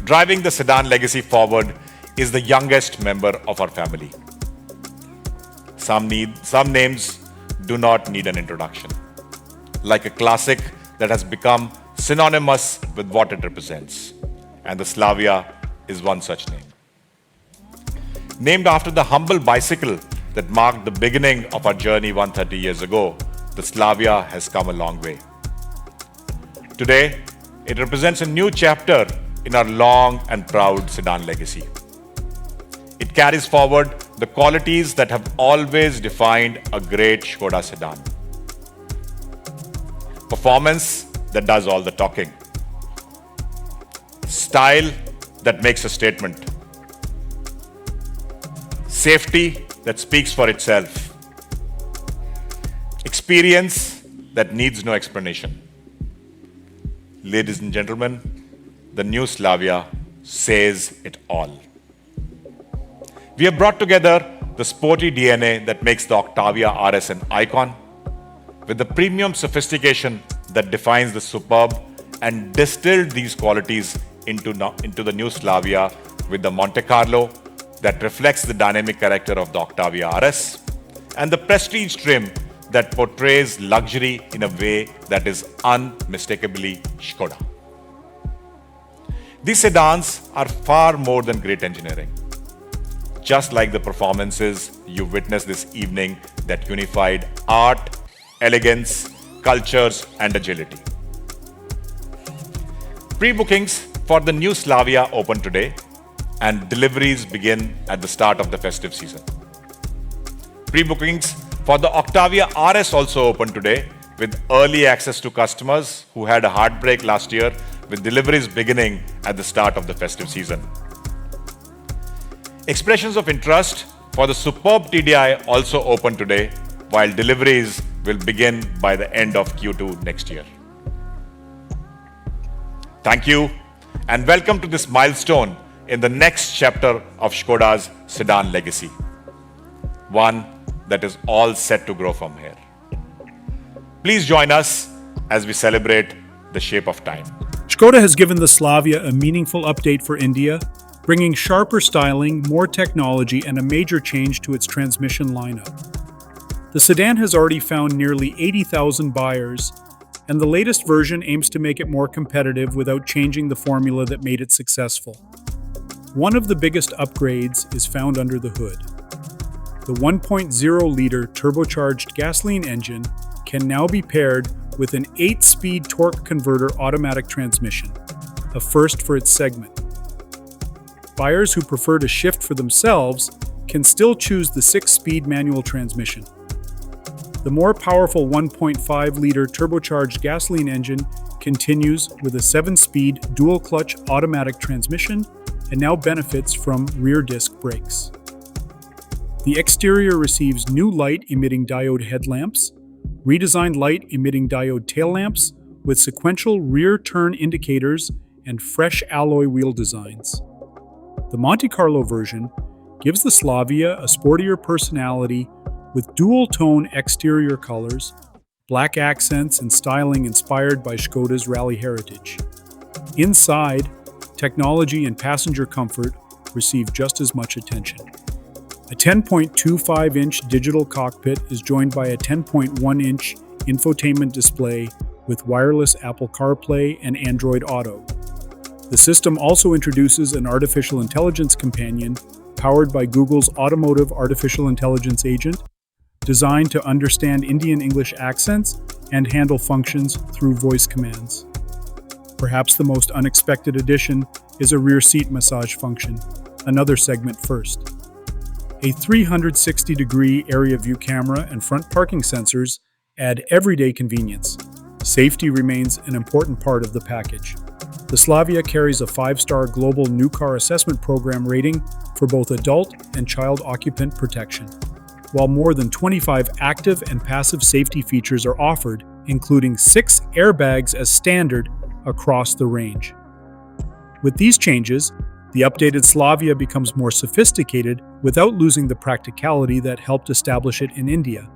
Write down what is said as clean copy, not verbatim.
Driving the sedan legacy forward is the youngest member of our family. Some names do not need an introduction. Like a classic that has become synonymous with what it represents. And the Slavia is one such name. Named after the humble bicycle that marked the beginning of our journey 130 years ago, the Slavia has come a long way. Today, it represents a new chapter in our long and proud sedan legacy. It carries forward the qualities that have always defined a great Škoda sedan. Performance that does all the talking. Style that makes a statement. Safety that speaks for itself. Experience that needs no explanation. Ladies and gentlemen, the new Slavia says it all. We have brought together the sporty DNA that makes the Octavia RS an icon, with the premium sophistication that defines the superb, and distilled these qualities into the new Slavia with the Monte Carlo that reflects the dynamic character of the Octavia RS, and the prestige trim that portrays luxury in a way that is unmistakably Škoda. These sedans are far more than great engineering. Just like the performances you witnessed this evening that unified art, elegance, cultures, and agility. Pre-bookings for the new Slavia open today, and deliveries begin at the start of the festive season. Pre-bookings for the Octavia RS also open today, with early access to customers who had a heartbreak last year, with deliveries beginning at the start of the festive season. Expressions of interest for the superb TDI also open today, while deliveries will begin by the end of Q2 next year. Thank you, and welcome to this milestone in the next chapter of Škoda's sedan legacy. One that is all set to grow from here. Please join us as we celebrate the shape of time. Škoda has given the Slavia a meaningful update for India, bringing sharper styling, more technology, and a major change to its transmission lineup. The sedan has already found nearly 80,000 buyers, and the latest version aims to make it more competitive without changing the formula that made it successful. One of the biggest upgrades is found under the hood. The 1.0-liter turbocharged gasoline engine can now be paired with an 8-speed torque converter automatic transmission, a first for its segment. Buyers who prefer to shift for themselves can still choose the 6-speed manual transmission. The more powerful 1.5-liter turbocharged gasoline engine continues with a 7-speed dual-clutch automatic transmission and now benefits from rear disc brakes. The exterior receives new light-emitting diode headlamps, redesigned light-emitting diode taillamps with sequential rear turn indicators and fresh alloy wheel designs. The Monte Carlo version gives the Slavia a sportier personality with dual-tone exterior colors, black accents, and styling inspired by Škoda's rally heritage. Inside, technology and passenger comfort receive just as much attention. A 10.25-inch digital cockpit is joined by a 10.1-inch infotainment display with wireless Apple CarPlay and Android Auto. The system also introduces an artificial intelligence companion powered by Google's automotive artificial intelligence agent, designed to understand Indian English accents and handle functions through voice commands. Perhaps the most unexpected addition is a rear seat massage function, another segment first. A 360-degree area view camera and front parking sensors add everyday convenience. Safety remains an important part of the package. The Slavia carries a 5-star global new car assessment program rating for both adult and child occupant protection, while more than 25 active and passive safety features are offered, including 6 airbags as standard across the range. With these changes, the updated Slavia becomes more sophisticated without losing the practicality that helped establish it in India.